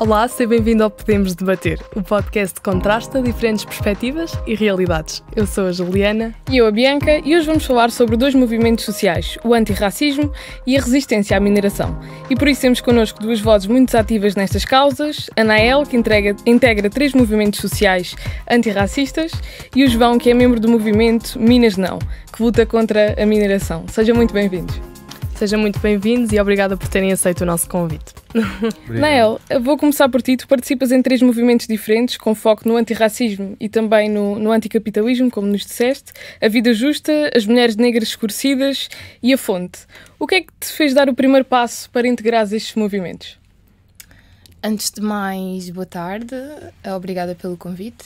Olá, seja bem-vindo ao Podemos Debater, o podcast que contrasta diferentes perspectivas e realidades. Eu sou a Juliana. E eu a Bianca, e hoje vamos falar sobre dois movimentos sociais, o antirracismo e a resistência à mineração. E por isso temos connosco duas vozes muito ativas nestas causas, a Nael, que integra 3 movimentos sociais antirracistas, e o João, que é membro do movimento Minas Não, que luta contra a mineração. Sejam muito bem-vindos. Sejam muito bem-vindos e obrigada por terem aceito o nosso convite. Nael, vou começar por ti. Tu participas em 3 movimentos diferentes, com foco no antirracismo e também no anticapitalismo, como nos disseste, a vida justa, as mulheres negras escurecidas e a fonte. O que é que te fez dar o primeiro passo para integrares estes movimentos? Antes de mais, boa tarde. Obrigada pelo convite.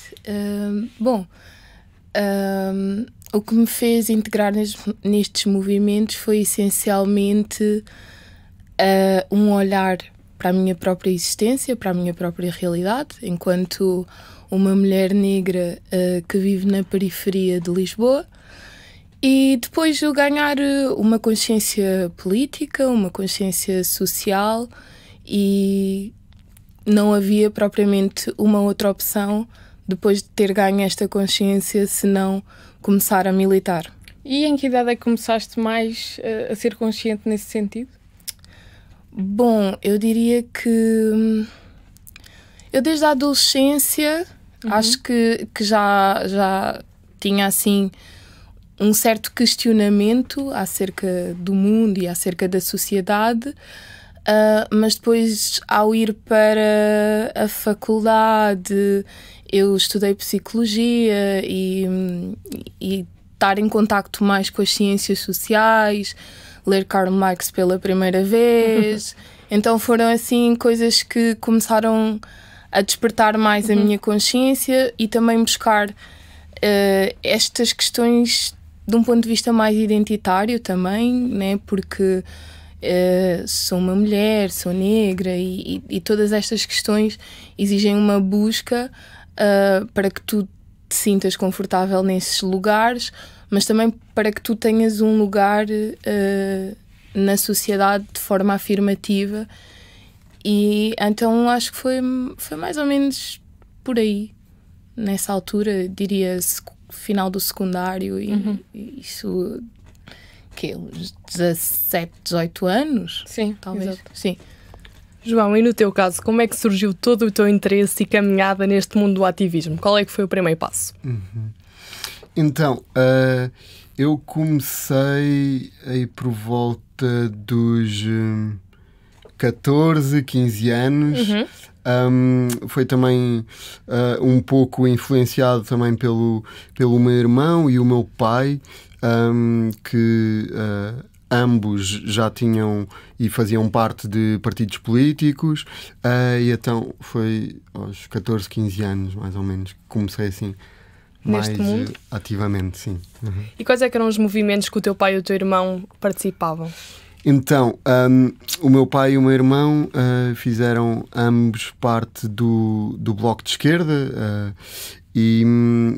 O que me fez integrar nestes movimentos foi essencialmente um olhar para a minha própria existência, para a minha própria realidade, enquanto uma mulher negra que vive na periferia de Lisboa, e depois eu ganhar uma consciência política, uma consciência social, e não havia propriamente uma outra opção depois de ter ganho esta consciência senão começar a militar. E em que idade é que começaste mais a ser consciente nesse sentido? Bom, eu diria que eu desde a adolescência acho que já tinha assim um certo questionamento acerca do mundo e acerca da sociedade, mas depois, ao ir para a faculdade, eu estudei psicologia e estar em contacto mais com as ciências sociais, ler Karl Marx pela primeira vez. Então foram assim coisas que começaram a despertar mais a minha consciência e também buscar estas questões de um ponto de vista mais identitário também, né? Porque sou uma mulher, sou negra e todas estas questões exigem uma busca para que tu te sintas confortável nesses lugares, mas também para que tu tenhas um lugar na sociedade de forma afirmativa. E então acho que foi mais ou menos por aí, nessa altura, diria final do secundário, e isso, que uns 17, 18 anos? Sim, talvez. Exato. Sim. João, e no teu caso, como é que surgiu todo o teu interesse e caminhada neste mundo do ativismo? Qual é que foi o primeiro passo? Então, eu comecei aí por volta dos 14, 15 anos. Foi também um pouco influenciado também pelo meu irmão e o meu pai, que ambos já tinham e faziam parte de partidos políticos, e então foi aos 14, 15 anos mais ou menos que comecei assim Neste mais mundo? ativamente, sim. E quais é que eram os movimentos que o teu pai e o teu irmão participavam? Então, o meu pai e o meu irmão fizeram ambos parte do Bloco de Esquerda, e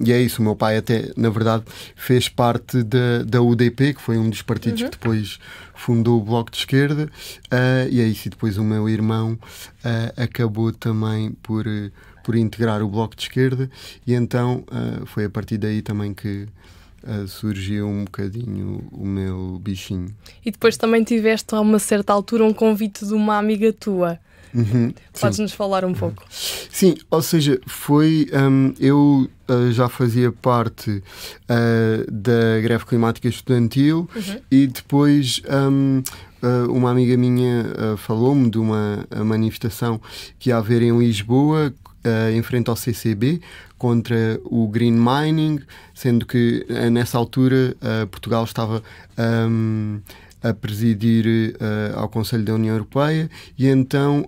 é isso. O meu pai até, na verdade, fez parte da UDP, que foi um dos partidos que depois fundou o Bloco de Esquerda, e é isso. E depois o meu irmão acabou também por integrar o Bloco de Esquerda, e então foi a partir daí também que surgiu um bocadinho o meu bichinho. E depois também tiveste a uma certa altura um convite de uma amiga tua. Podes-nos falar um pouco? Sim, ou seja, foi... eu já fazia parte da greve climática estudantil, e depois uma amiga minha falou-me de uma manifestação que ia haver em Lisboa, em frente ao CCB, contra o green mining, sendo que nessa altura Portugal estava a presidir ao Conselho da União Europeia, e então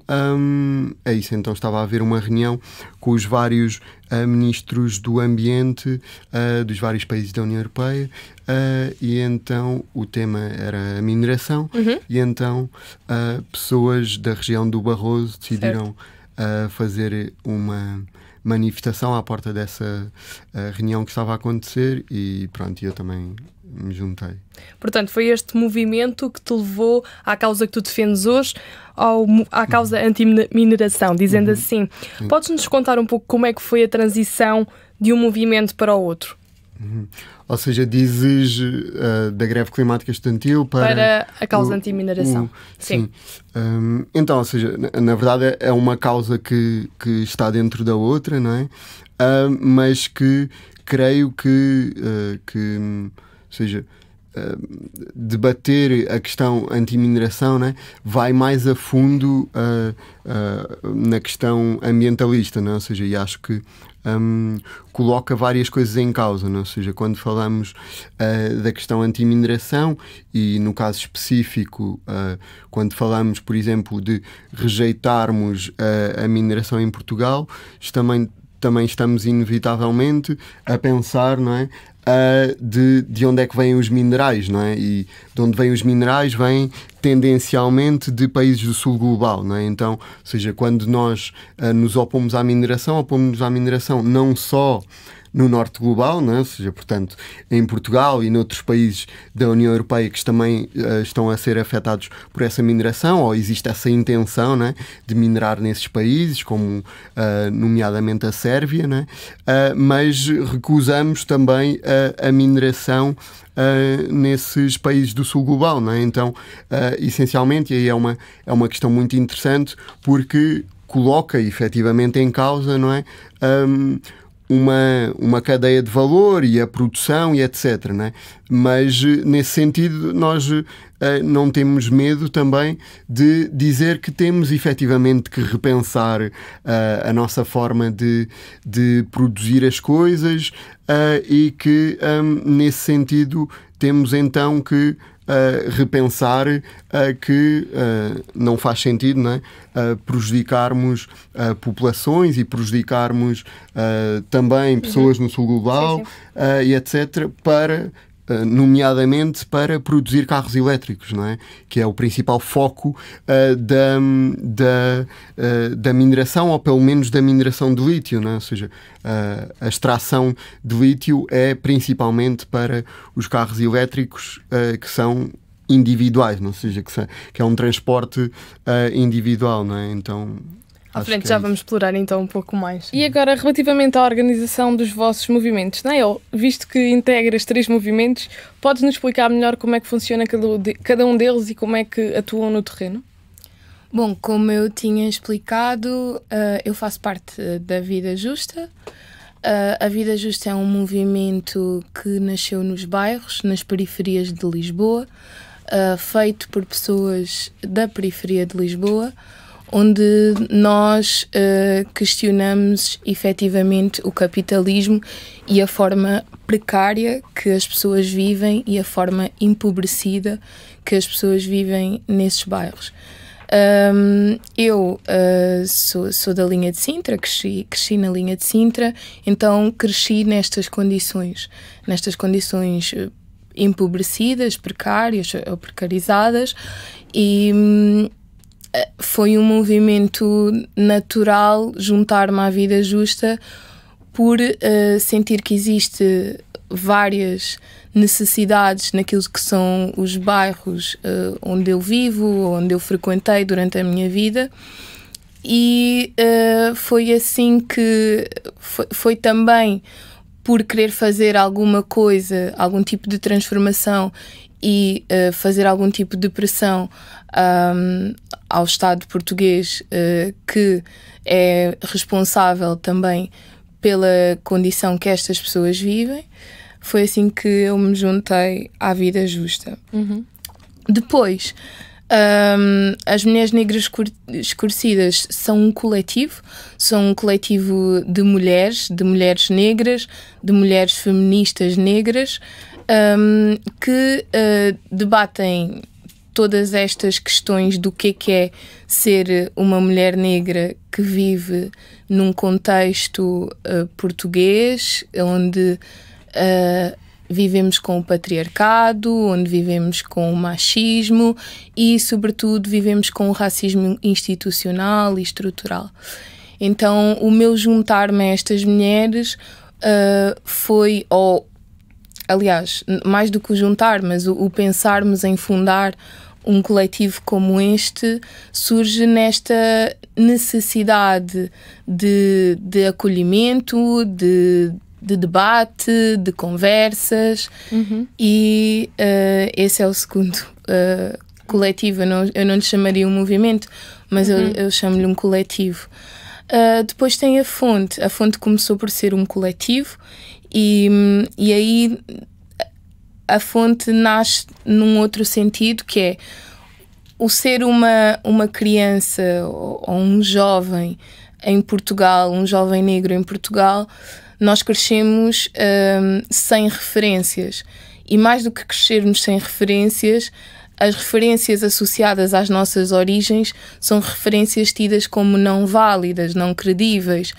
é isso. Então estava a haver uma reunião com os vários ministros do ambiente dos vários países da União Europeia, e então o tema era a mineração, e então pessoas da região do Barroso decidiram fazer uma manifestação à porta dessa reunião que estava a acontecer e pronto, eu também me juntei. Portanto, foi este movimento que te levou à causa que tu defendes hoje, à causa anti-mineração, dizendo assim. Sim. Podes-nos contar um pouco como é que foi a transição de um movimento para o outro? Ou seja, dizes da greve climática estudantil para a causa anti-mineração. Sim. Então, ou seja, na verdade é uma causa que está dentro da outra, não é? Mas que creio que ou seja, debater a questão anti-mineração, né, vai mais a fundo na questão ambientalista, né? Ou seja, e acho que coloca várias coisas em causa, não? Ou seja, quando falamos da questão anti-mineração e no caso específico quando falamos, por exemplo, de rejeitarmos a mineração em Portugal, também estamos inevitavelmente a pensar, não é, de onde é que vêm os minerais, não é? E de onde vêm os minerais vêm tendencialmente de países do sul global, não é? Então, ou seja, quando nós nos opomos à mineração não só no norte global, não é? Ou seja, portanto, em Portugal e noutros países da União Europeia que também estão a ser afetados por essa mineração, ou existe essa intenção, não é, de minerar nesses países, como nomeadamente a Sérvia, não é? Mas recusamos também a mineração nesses países do sul global, não é? Então, essencialmente, e aí é uma questão muito interessante porque coloca efetivamente em causa, não é? Uma cadeia de valor e a produção e etc, né? Mas nesse sentido nós não temos medo também de dizer que temos efetivamente que repensar a nossa forma de produzir as coisas e que nesse sentido temos então que repensar que não faz sentido, não é? Prejudicarmos populações e prejudicarmos também pessoas no sul global e etc. Nomeadamente para produzir carros elétricos, não é? Que é o principal foco da mineração, ou pelo menos da mineração de lítio, não é? Ou seja, a extração de lítio é principalmente para os carros elétricos que são individuais, não? Ou seja, que é um transporte individual, não é? Então, à frente já vamos explorar então um pouco mais. E agora, relativamente à organização dos vossos movimentos, Nael, visto que integras 3 movimentos, podes-nos explicar melhor como é que funciona cada um deles e como é que atuam no terreno? Bom, como eu tinha explicado, eu faço parte da Vida Justa. A Vida Justa é um movimento que nasceu nos bairros, nas periferias de Lisboa, feito por pessoas da periferia de Lisboa, onde nós questionamos efetivamente o capitalismo e a forma precária que as pessoas vivem e a forma empobrecida que as pessoas vivem nesses bairros. Eu sou da linha de Sintra, cresci na linha de Sintra, então cresci nestas condições empobrecidas, precárias ou precarizadas, e foi um movimento natural juntar-me à Vida Justa por sentir que existe várias necessidades naquilo que são os bairros onde eu vivo, onde eu frequentei durante a minha vida, e foi assim que foi também por querer fazer alguma coisa, algum tipo de transformação e fazer algum tipo de pressão ao Estado português, que é responsável também pela condição que estas pessoas vivem. Foi assim que eu me juntei à Vida Justa. Depois, as Mulheres Negras Escurecidas são um coletivo de mulheres negras, de mulheres feministas negras, que debatem todas estas questões do que é ser uma mulher negra que vive num contexto português, onde vivemos com o patriarcado, onde vivemos com o machismo e, sobretudo, vivemos com o racismo institucional e estrutural. Então o meu juntar-me a estas mulheres foi, aliás, mais do que o juntar, mas o pensarmos em fundar um coletivo como este surge nesta necessidade de acolhimento, de debate, de conversas, e esse é o segundo coletivo. Eu não lhe chamaria um movimento, mas eu chamo-lhe um coletivo. Depois tem a Fonte. A Fonte começou por ser um coletivo e aí a Fonte nasce num outro sentido, que é o ser uma criança ou um jovem em Portugal, um jovem negro em Portugal. Nós crescemos sem referências, e mais do que crescermos sem referências, as referências associadas às nossas origens são referências tidas como não válidas, não credíveis.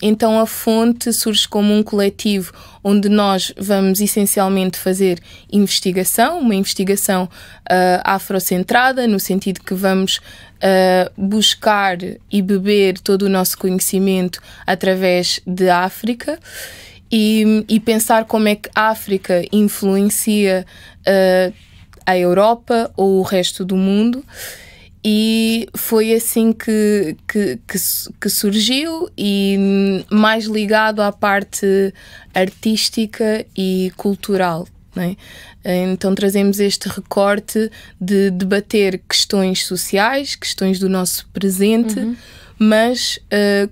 Então a Fonte surge como um coletivo onde nós vamos essencialmente fazer investigação, uma investigação afrocentrada, no sentido que vamos buscar e beber todo o nosso conhecimento através de África e pensar como é que a África influencia a Europa ou o resto do mundo. E foi assim que surgiu, e mais ligado à parte artística e cultural, não é? Então trazemos este recorte de debater questões sociais, questões do nosso presente, mas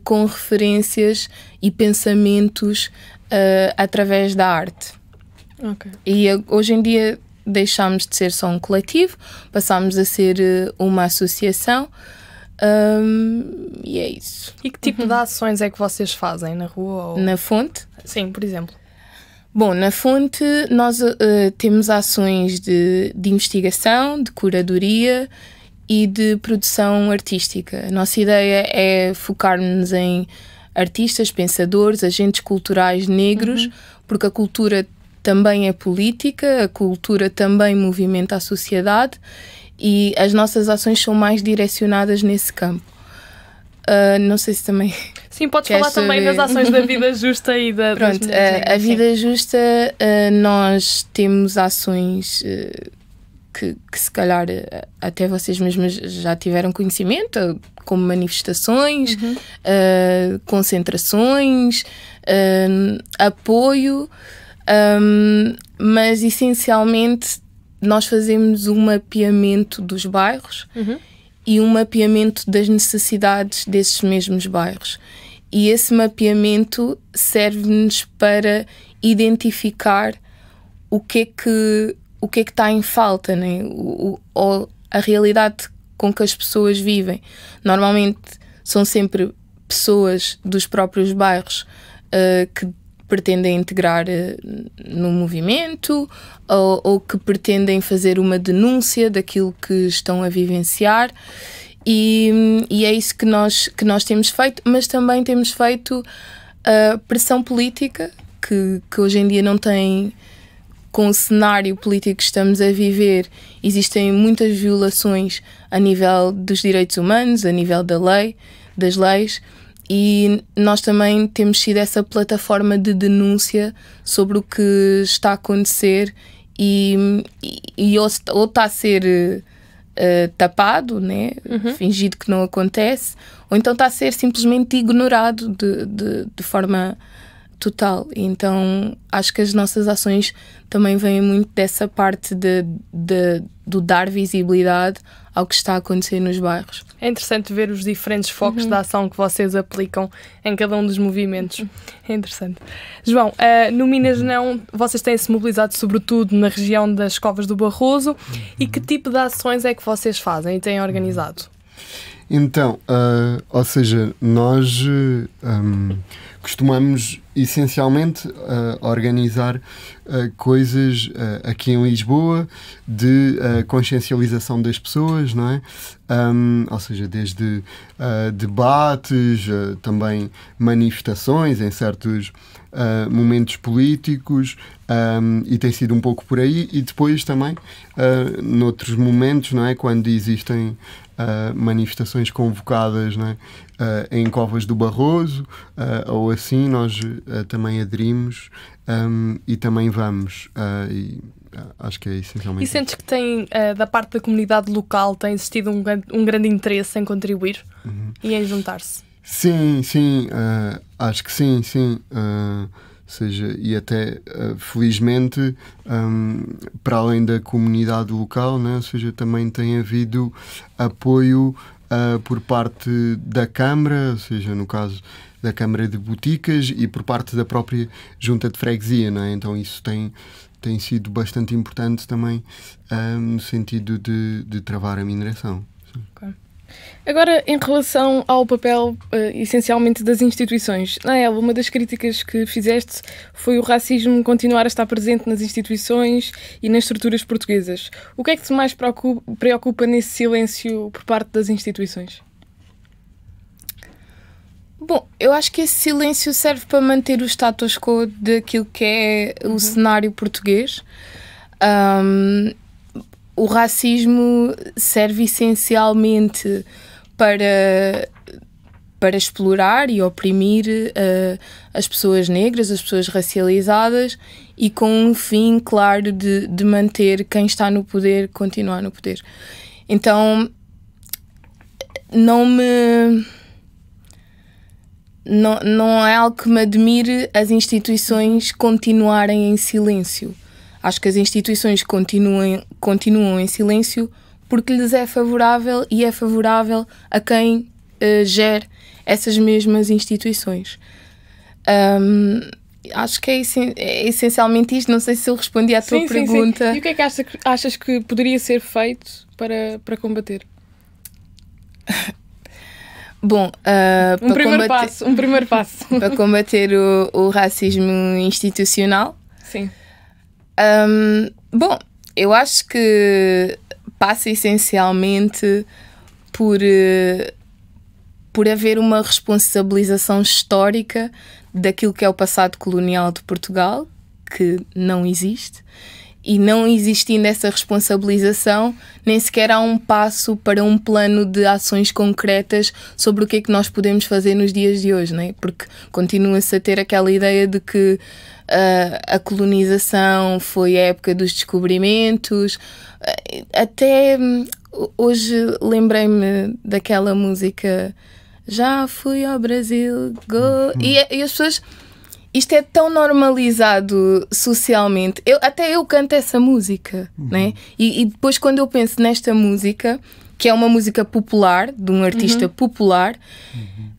com referências e pensamentos através da arte. Okay. E hoje em dia deixámos de ser só um coletivo, passámos a ser uma associação, e é isso. E que tipo de ações é que vocês fazem na rua? Ou... Na Fonte? Sim, por exemplo. Bom, na Fonte nós temos ações de investigação, de curadoria e de produção artística. A nossa ideia é focar-nos em artistas, pensadores, agentes culturais negros, porque a cultura também é política, a cultura também movimenta a sociedade, e as nossas ações são mais direcionadas nesse campo. Não sei se também... Sim, podes falar também das ações da Vida Justa e da... Pronto, a Vida Justa, nós temos ações que se calhar até vocês mesmos já tiveram conhecimento, como manifestações, concentrações, apoio... mas essencialmente nós fazemos um mapeamento dos bairros e um mapeamento das necessidades desses mesmos bairros, e esse mapeamento serve-nos para identificar o que é que está em falta, né? Ou a realidade com que as pessoas vivem. Normalmente são sempre pessoas dos próprios bairros que pretendem integrar no movimento, ou que pretendem fazer uma denúncia daquilo que estão a vivenciar, e é isso que nós temos feito, mas também temos feito pressão política, que hoje em dia não tem, com o cenário político que estamos a viver, existem muitas violações a nível dos direitos humanos, a nível das leis, e nós também temos sido essa plataforma de denúncia sobre o que está a acontecer, e ou está a ser tapado, né? Fingido que não acontece, ou então está a ser simplesmente ignorado de forma total. Então acho que as nossas ações também vêm muito dessa parte do dar visibilidade ao que está a acontecer nos bairros. É interessante ver os diferentes focos de ação que vocês aplicam em cada um dos movimentos. É interessante. João, no Minas Não, vocês têm-se mobilizado sobretudo na região das Covas do Barroso. E que tipo de ações é que vocês fazem e têm organizado? Então, ou seja, nós costumamos essencialmente organizar coisas aqui em Lisboa de consciencialização das pessoas, não é? Ou seja, desde debates, também manifestações em certos momentos políticos, e tem sido um pouco por aí, e depois também noutros momentos, não é? Quando existem manifestações convocadas, não é? em Covas do Barroso, ou assim, nós também aderimos e também vamos. Acho que é essencialmente. E sentes que tem, da parte da comunidade local, tem existido um grande interesse em contribuir e em juntar-se? Sim, acho que sim. Seja, e até felizmente para além da comunidade local, né, ou seja, também tem havido apoio por parte da Câmara, ou seja, no caso da Câmara de Boticas, e por parte da própria Junta de Freguesia, né? Então isso tem sido bastante importante também no sentido de travar a mineração. Okay. Agora, em relação ao papel essencialmente das instituições, Nael, uma das críticas que fizeste foi o racismo continuar a estar presente nas instituições e nas estruturas portuguesas. O que é que te mais preocupa nesse silêncio por parte das instituições? Bom, eu acho que esse silêncio serve para manter o status quo daquilo que é o cenário português. O racismo serve essencialmente para explorar e oprimir as pessoas negras, as pessoas racializadas, e com um fim claro de manter quem está no poder continuar no poder. Então não é algo que me admire as instituições continuarem em silêncio. Acho que as instituições continuam em silêncio porque lhes é favorável e é favorável a quem gere essas mesmas instituições. Acho que é essencialmente isto. Não sei se eu respondi à tua pergunta. Sim. E o que é que achas que poderia ser feito para combater? Bom, um primeiro passo. Para combater o racismo institucional. Sim. Bom, eu acho que passa essencialmente por haver uma responsabilização histórica daquilo que é o passado colonial de Portugal, que não existe, e não existindo essa responsabilização, nem sequer há um passo para um plano de ações concretas sobre o que é que nós podemos fazer nos dias de hoje, não é? Porque continua-se a ter aquela ideia de que a colonização foi a época dos descobrimentos. Até hoje lembrei-me daquela música Já fui ao Brasil, go... E as pessoas... Isto é tão normalizado socialmente. Até eu canto essa música, né? E depois quando eu penso nesta música, que é uma música popular, de um artista popular,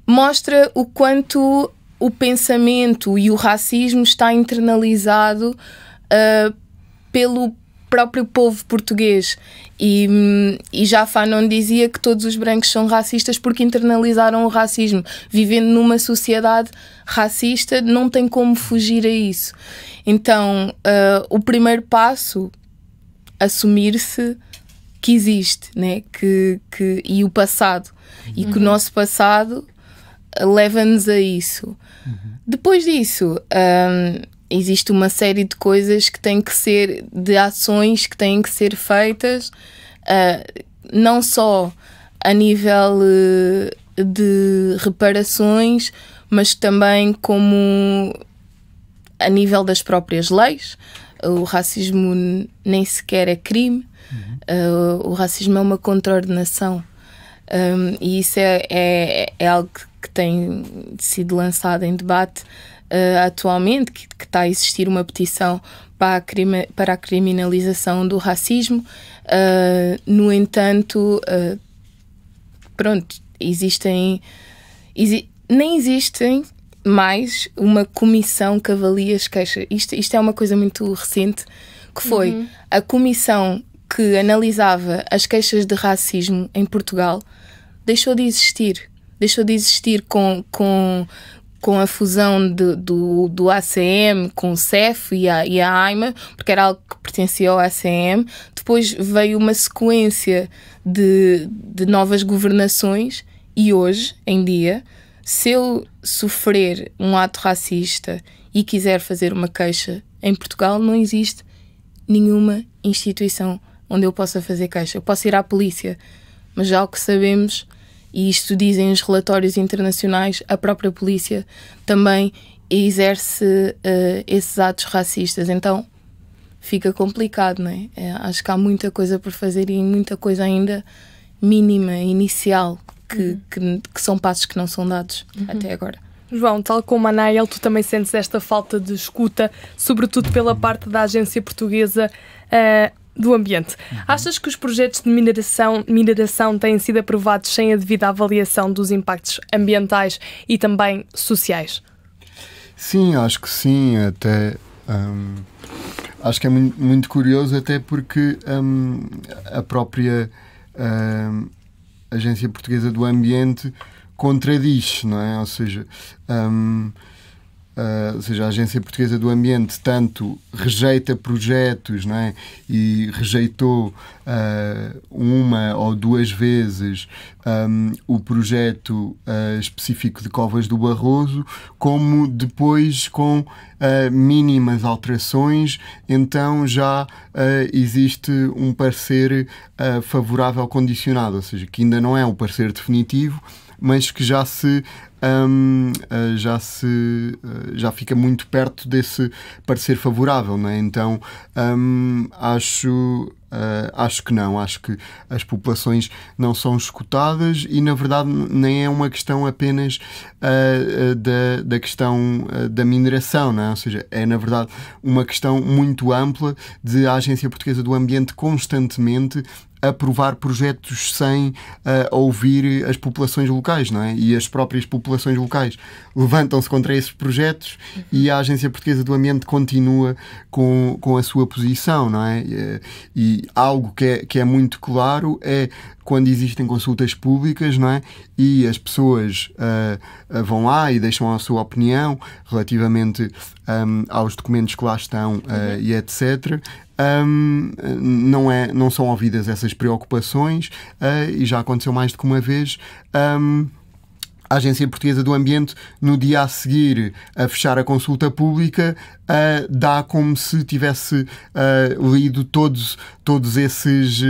mostra o quanto o pensamento e o racismo está internalizado pelo próprio povo português. E já Fanon dizia que todos os brancos são racistas porque internalizaram o racismo. Vivendo numa sociedade racista, não tem como fugir a isso. Então, o primeiro passo, assumir-se que existe, né? E o passado. E que o nosso passado leva-nos a isso. Depois disso, existe uma série de coisas que têm que ser, de ações que têm que ser feitas, não só a nível de reparações, mas também como a nível das próprias leis. O racismo nem sequer é crime, o racismo é uma contraordenação. E isso é algo que tem sido lançado em debate atualmente, que está a existir uma petição para a criminalização do racismo. No entanto, nem existem mais uma comissão que avalia as queixas. Isto é uma coisa muito recente, que foi a comissão que analisava as queixas de racismo em Portugal, deixou de existir. Deixou de existir com a fusão do ACM com o CEF e a AIMA, porque era algo que pertencia ao ACM. Depois veio uma sequência de novas governações e hoje, em dia, se eu sofrer um ato racista e quiser fazer uma queixa em Portugal, não existe nenhuma instituição onde eu possa fazer queixa. Eu posso ir à polícia, mas já o que sabemos e isto dizem os relatórios internacionais, a própria polícia também exerce esses atos racistas. Então fica complicado, não é? Acho que há muita coisa por fazer e muita coisa ainda mínima, inicial, que são passos que não são dados até agora. João, tal como a Anael, tu também sentes esta falta de escuta, sobretudo pela parte da Agência Portuguesa do Ambiente. Achas que os projetos de mineração têm sido aprovados sem a devida avaliação dos impactos ambientais e também sociais? Sim, acho que sim. Até acho que é muito curioso, até porque a própria Agência Portuguesa do Ambiente contradiz, não é? Ou seja, a Agência Portuguesa do Ambiente tanto rejeita projetos, não é? E rejeitou uma ou duas vezes o projeto específico de Covas do Barroso, como depois, com mínimas alterações, então já existe um parecer favorável condicionado, ou seja, que ainda não é o parecer definitivo, mas que já fica muito perto desse parecer favorável, não é? Então acho que não, acho que as populações não são escutadas e, na verdade, nem é uma questão apenas da questão da mineração, não é? Ou seja, é, na verdade, uma questão muito ampla de a Agência Portuguesa do Ambiente constantemente aprovar projetos sem ouvir as populações locais, não é? E as próprias populações locais levantam-se contra esses projetos e a Agência Portuguesa do Ambiente continua com a sua posição, não é? E algo que é muito claro é quando existem consultas públicas, não é? E as pessoas vão lá e deixam a sua opinião relativamente aos documentos que lá estão e etc., não são ouvidas essas preocupações e já aconteceu mais do que uma vez. A Agência Portuguesa do Ambiente, no dia a seguir a fechar a consulta pública, dá como se tivesse lido todos esses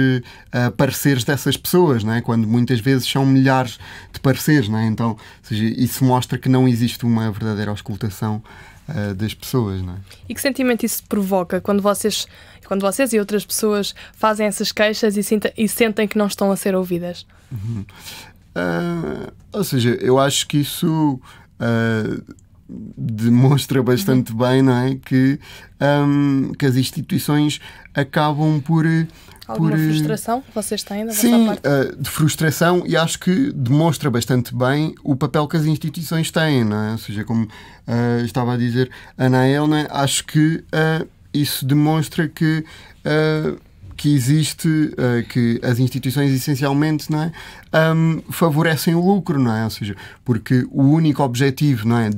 pareceres dessas pessoas, não é? Quando muitas vezes são milhares de pareceres, não é? Então, ou seja, isso mostra que não existe uma verdadeira auscultação das pessoas, não é? E que sentimento isso provoca quando vocês e outras pessoas fazem essas queixas e sentem que não estão a ser ouvidas? Ou seja, eu acho que isso demonstra bastante bem, não é? Que as instituições acabam por... Alguma frustração que vocês têm da vossa parte? Sim, de frustração, e acho que demonstra bastante bem o papel que as instituições têm, não é? Ou seja, como estava a dizer a Anael, não é? Acho que isso demonstra que existe, que as instituições essencialmente, não é? Favorecem o lucro, não é? Ou seja, porque o único objetivo, não é,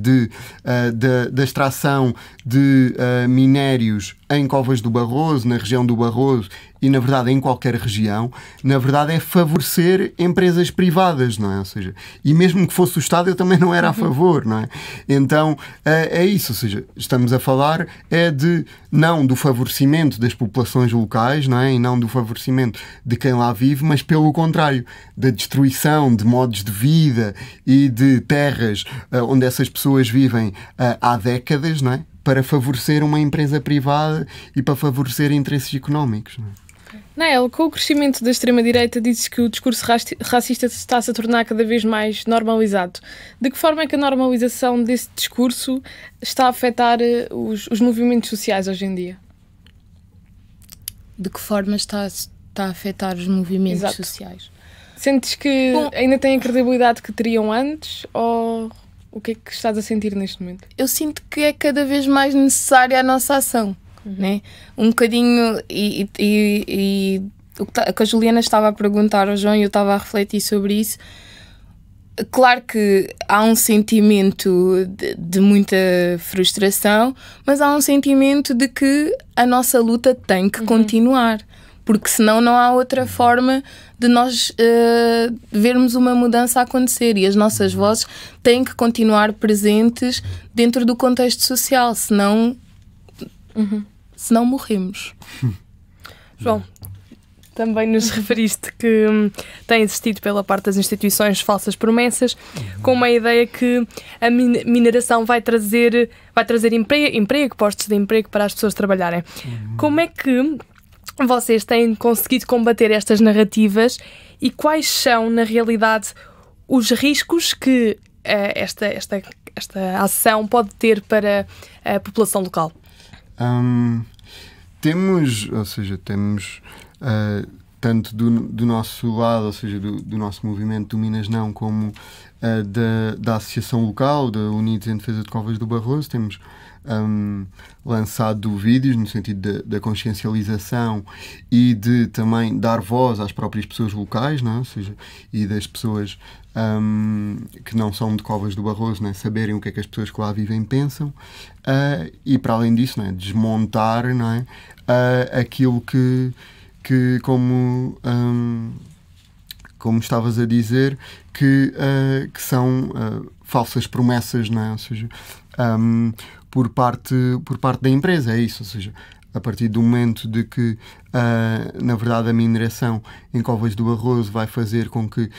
da extração de minérios em Covas do Barroso, na região do Barroso e, na verdade, em qualquer região, na verdade é favorecer empresas privadas, não é? Ou seja, e mesmo que fosse o Estado, eu também não era a favor, não é? Então, é isso, ou seja, estamos a falar não do favorecimento das populações locais, não é? E não do favorecimento de quem lá vive, mas pelo contrário, da destruição de modos de vida e de terras onde essas pessoas vivem há décadas, não é? Para favorecer uma empresa privada e para favorecer interesses económicos, não é? Nael, com o crescimento da extrema-direita, dizes que o discurso racista está-se a tornar cada vez mais normalizado. De que forma é que a normalização desse discurso está a afetar os movimentos sociais hoje em dia? De que forma está a afetar os movimentos sociais? Sentes que ainda têm a credibilidade que teriam antes, ou o que é que estás a sentir neste momento? Eu sinto que é cada vez mais necessária a nossa ação, né? Um bocadinho, e o que a Juliana estava a perguntar ao João e eu estava a refletir sobre isso. Claro que há um sentimento de muita frustração, mas há um sentimento de que a nossa luta tem que continuar, porque senão não há outra forma de nós vermos uma mudança acontecer, e as nossas vozes têm que continuar presentes dentro do contexto social, senão morremos. João, também nos referiste que tem existido pela parte das instituições falsas promessas, com uma ideia que a mineração vai trazer emprego, postos de emprego para as pessoas trabalharem. Como é que vocês têm conseguido combater estas narrativas e quais são, na realidade, os riscos que esta ação pode ter para a população local? Temos tanto do nosso lado, ou seja, do nosso movimento do Minas Não, como da associação local, da Unidos em Defesa de Covas do Barroso, temos lançado vídeos no sentido da consciencialização e de também dar voz às próprias pessoas locais, não é? Ou seja, e das pessoas que não são de Covas do Barroso, não é? Saberem o que é que as pessoas que lá vivem pensam, e para além disso, não é? Desmontar, não é? Aquilo que como estavas a dizer, que são falsas promessas, não é? Ou seja, por parte da empresa, é isso. Ou seja, a partir do momento de que, na verdade, a mineração em Covas do Barroso vai fazer com que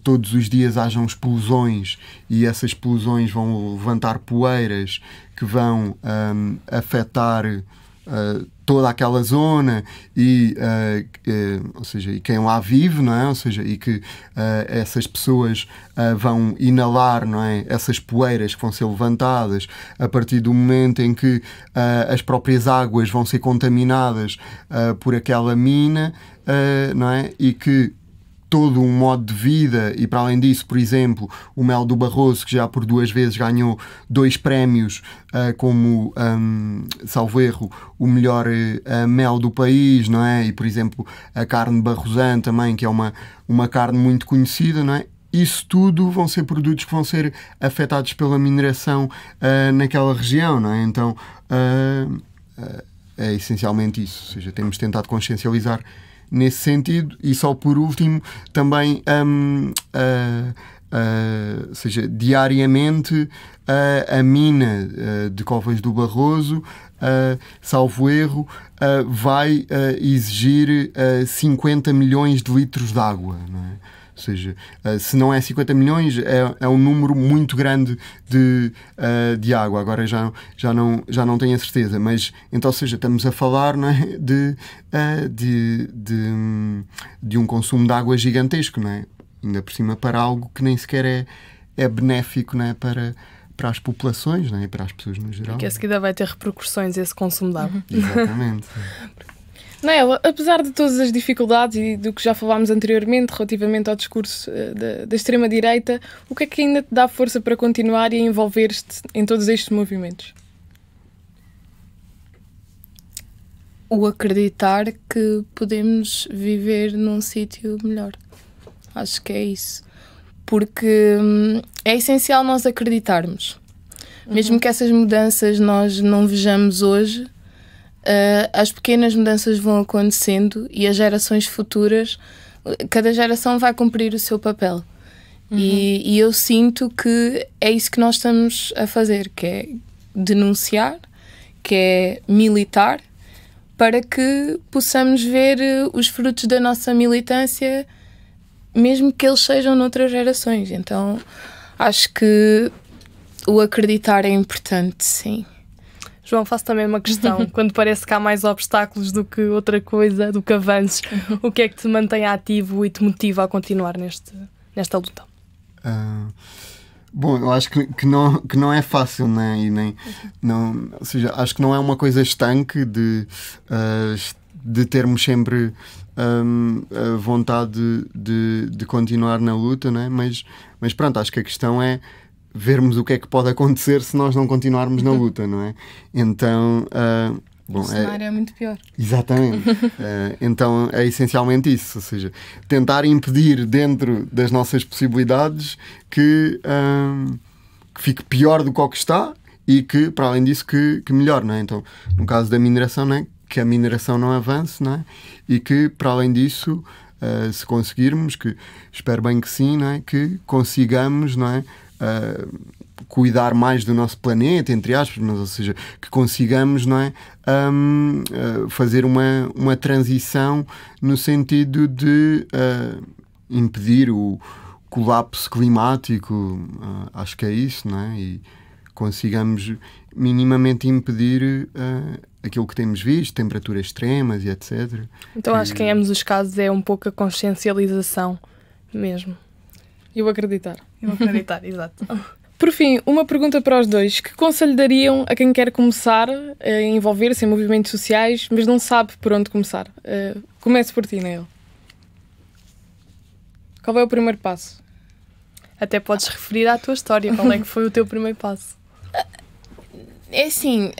todos os dias hajam explosões e essas explosões vão levantar poeiras que vão afetar toda aquela zona e, ou seja, e quem lá vive, não é? Ou seja, e que essas pessoas vão inalar, não é? Essas poeiras que vão ser levantadas a partir do momento em que as próprias águas vão ser contaminadas por aquela mina, não é? E que todo um modo de vida, e para além disso, por exemplo, o Mel do Barroso, que já por 2 vezes ganhou 2 prémios como, salvo erro, o melhor mel do país, não é? E, por exemplo, a carne barrosã também, que é uma carne muito conhecida, não é? Isso tudo vão ser produtos que vão ser afetados pela mineração naquela região, não é? Então, é essencialmente isso. Ou seja, temos tentado consciencializar nesse sentido, e só por último também ou seja, diariamente a mina de Covas do Barroso, salvo erro, vai exigir 50 milhões de litros de água, não é? Ou seja, se não é 50 milhões, é um número muito grande de água. Agora já não tenho a certeza, mas então, ou seja, estamos a falar, não é, de um consumo de água gigantesco, não é? Ainda por cima para algo que nem sequer é benéfico, não é, para as populações, não é, para as pessoas no geral. E que a seguida vai ter repercussões esse consumo de água. Exatamente. Naela, apesar de todas as dificuldades e do que já falámos anteriormente relativamente ao discurso da extrema-direita, o que é que ainda te dá força para continuar e a envolver-te em todos estes movimentos? O acreditar que podemos viver num sítio melhor. Acho que é isso. Porque é essencial nós acreditarmos. Mesmo que essas mudanças nós não vejamos hoje, as pequenas mudanças vão acontecendo e as gerações futuras, cada geração vai cumprir o seu papel. E eu sinto que é isso que nós estamos a fazer, que é denunciar, que é militar, para que possamos ver os frutos da nossa militância, mesmo que eles sejam noutras gerações. Então, acho que o acreditar é importante, sim. João, faço também uma questão. Quando parece que há mais obstáculos do que outra coisa, do que avanços, o que é que te mantém ativo e te motiva a continuar nesta luta? Bom, eu acho que não é fácil, né? E não, ou seja, acho que não é uma coisa estanque de termos sempre a vontade de continuar na luta, né? Mas pronto, acho que a questão é vermos o que é que pode acontecer se nós não continuarmos na luta, não é? Então, bom, o cenário é muito pior. Exatamente. Então é essencialmente isso, ou seja, tentar impedir dentro das nossas possibilidades que fique pior do que o que está e que, para além disso, que melhore, não é? Então, no caso da mineração, não é? Que a mineração não avance, não é? E que, para além disso, se conseguirmos, que espero bem que sim, não é? Que consigamos, não é? cuidar mais do nosso planeta, entre aspas, mas ou seja, que consigamos, não é, fazer uma transição no sentido de impedir o colapso climático, acho que é isso, não é? E consigamos minimamente impedir aquilo que temos visto, temperaturas extremas e etc. Então acho que em ambos os casos é um pouco a consciencialização mesmo. Eu acreditar. Exato. Por fim, uma pergunta para os dois. Que conselho dariam a quem quer começar a envolver-se em movimentos sociais, mas não sabe por onde começar? Comece por ti, Nael. Qual é o primeiro passo? Até podes referir à tua história. Qual é que foi o teu primeiro passo? É assim...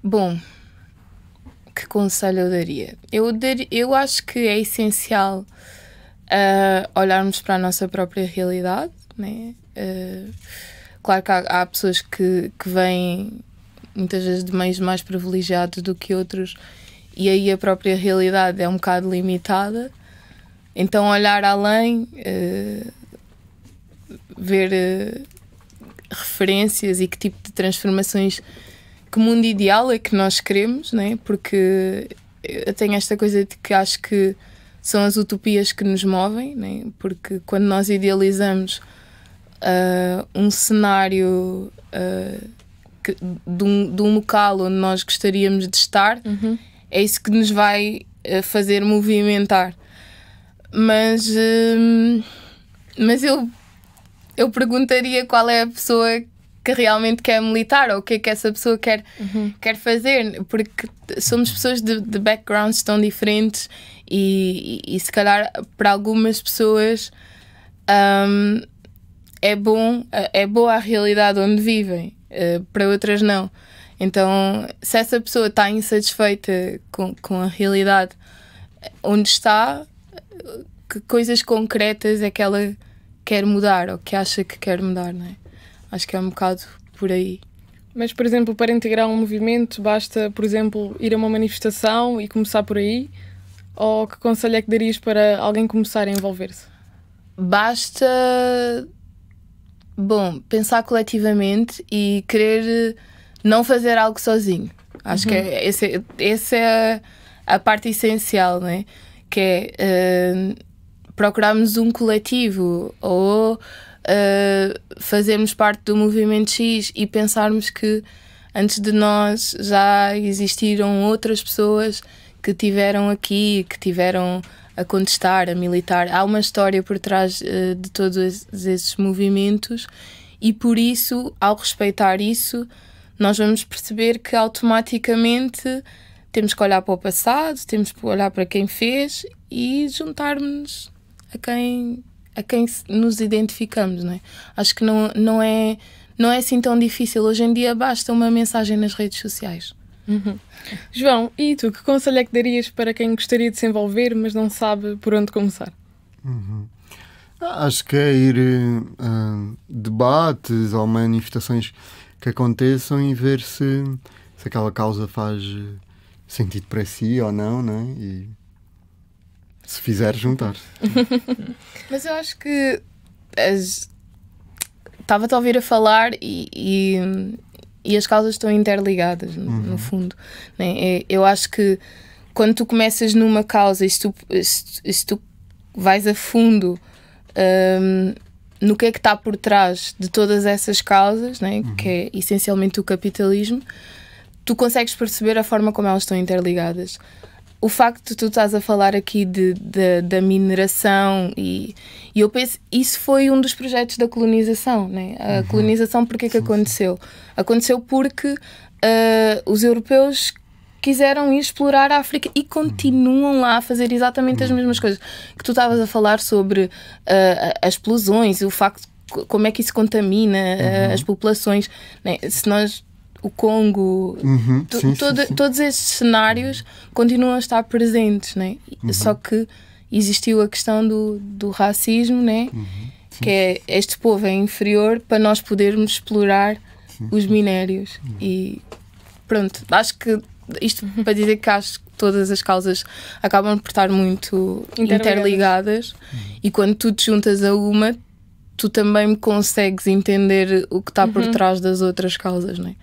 Bom, que conselho eu daria? Eu acho que é essencial olharmos para a nossa própria realidade, né? Claro que há pessoas que vêm muitas vezes de meios mais privilegiados do que outros e aí a própria realidade é um bocado limitada. Então olhar além, ver referências e que tipo de transformações, que mundo ideal é que nós queremos, né? Porque eu tenho esta coisa de que acho que são as utopias que nos movem, né? Porque quando nós idealizamos um cenário de um local onde nós gostaríamos de estar, é isso que nos vai fazer movimentar. Mas eu perguntaria qual é a pessoa que realmente quer militar ou o que é que essa pessoa quer fazer, porque somos pessoas de backgrounds tão diferentes e se calhar para algumas pessoas é boa a realidade onde vivem, para outras não. Então, se essa pessoa está insatisfeita com a realidade onde está, que coisas concretas é que ela quer mudar ou que acha que quer mudar, não é? Acho que é um bocado por aí. Mas, por exemplo, para integrar um movimento, basta, por exemplo, ir a uma manifestação e começar por aí? Ou que conselho é que darias para alguém começar a envolver-se? Basta, pensar coletivamente e querer não fazer algo sozinho. Acho que essa é a parte essencial, não é? Que é procurarmos um coletivo ou fazermos parte do movimento X e pensarmos que antes de nós já existiram outras pessoas que tiveram aqui, que tiveram a contestar, a militar. Há uma história por trás de todos esses movimentos e por isso, ao respeitar isso, nós vamos perceber que automaticamente temos que olhar para o passado, temos que olhar para quem fez e juntar-nos a quem nos identificamos, não é? Acho que não é assim tão difícil. Hoje em dia basta uma mensagem nas redes sociais. João, e tu, que conselho é que darias para quem gostaria de se envolver, mas não sabe por onde começar? Acho que é ir a debates ou manifestações que aconteçam e ver se aquela causa faz sentido para si ou não, não é? E se fizer, juntar-se. Mas eu acho que estava-te a ouvir a falar e as causas estão interligadas, no fundo, né? Eu acho que quando tu começas numa causa e se tu vais a fundo no que é que está por trás de todas essas causas, né? Que é essencialmente o capitalismo, tu consegues perceber a forma como elas estão interligadas. O facto de tu estás a falar aqui da mineração e eu penso, isso foi um dos projetos da colonização, né? A colonização, porque é que aconteceu? Aconteceu porque os europeus quiseram ir explorar a África e continuam lá a fazer exatamente as mesmas coisas. Que tu estavas a falar sobre as explosões e o facto de como é que isso contamina as populações, né? Se nós... O Congo, todos esses cenários continuam a estar presentes, né? Só que existiu a questão do racismo, né? Que é este povo é inferior para nós podermos explorar os minérios. E pronto, acho que isto para dizer que acho que todas as causas acabam por estar muito interligadas e quando tu te juntas a uma, tu também consegues entender o que está por trás das outras causas, não é?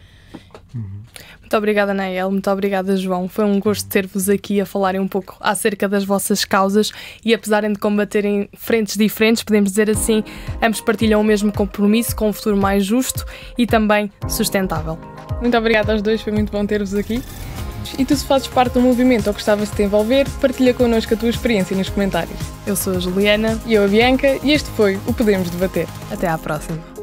Muito obrigada, Anael. Muito obrigada, João. Foi um gosto ter-vos aqui a falarem um pouco acerca das vossas causas e, apesar de combaterem frentes diferentes, podemos dizer assim, ambos partilham o mesmo compromisso com um futuro mais justo e também sustentável. Muito obrigada aos dois, foi muito bom ter-vos aqui. E tu, se fazes parte do movimento ou gostavas de te envolver, partilha connosco a tua experiência nos comentários. Eu sou a Juliana. E eu a Bianca, e este foi o Podemos Debater. Até à próxima.